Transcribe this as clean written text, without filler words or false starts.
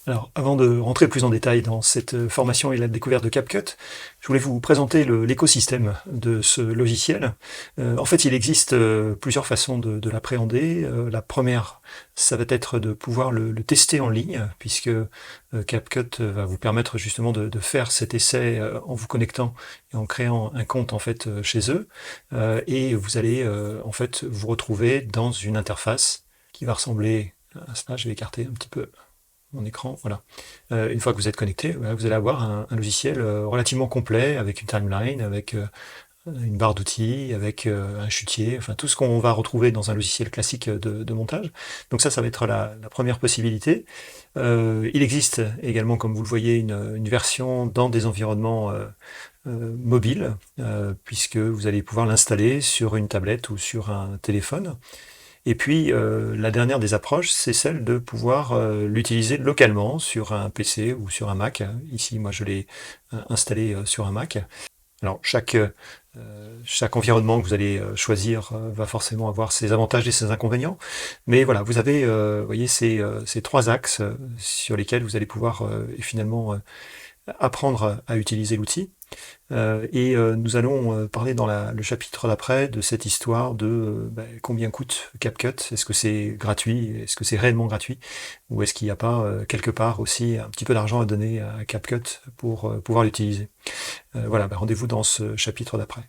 Alors, avant de rentrer plus en détail dans cette formation et la découverte de CapCut, je voulais vous présenter l'écosystème de ce logiciel. En fait, il existe plusieurs façons de l'appréhender. La première, ça va être de pouvoir le tester en ligne, puisque CapCut va vous permettre justement de faire cet essai en vous connectant et en créant un compte en fait chez eux. Et vous allez en fait vous retrouver dans une interface qui va ressembler à cela. Je vais écarter un petit peu mon écran, voilà. Une fois que vous êtes connecté, voilà, vous allez avoir un logiciel relativement complet, avec une timeline, avec une barre d'outils, avec un chutier, enfin tout ce qu'on va retrouver dans un logiciel classique de montage. Donc ça va être la première possibilité. Il existe également, comme vous le voyez, une version dans des environnements mobiles, puisque vous allez pouvoir l'installer sur une tablette ou sur un téléphone. Et puis, la dernière des approches, c'est celle de pouvoir l'utiliser localement sur un PC ou sur un Mac. Ici, moi, je l'ai installé sur un Mac. Alors, chaque environnement que vous allez choisir va forcément avoir ses avantages et ses inconvénients. Mais voilà, vous avez, voyez, ces trois axes sur lesquels vous allez pouvoir finalement apprendre à utiliser l'outil. Nous allons parler dans le chapitre d'après de cette histoire de combien coûte CapCut. Est-ce que c'est gratuit? Est-ce que c'est réellement gratuit? Ou est-ce qu'il n'y a pas quelque part aussi un petit peu d'argent à donner à CapCut pour pouvoir l'utiliser? Voilà, rendez-vous dans ce chapitre d'après.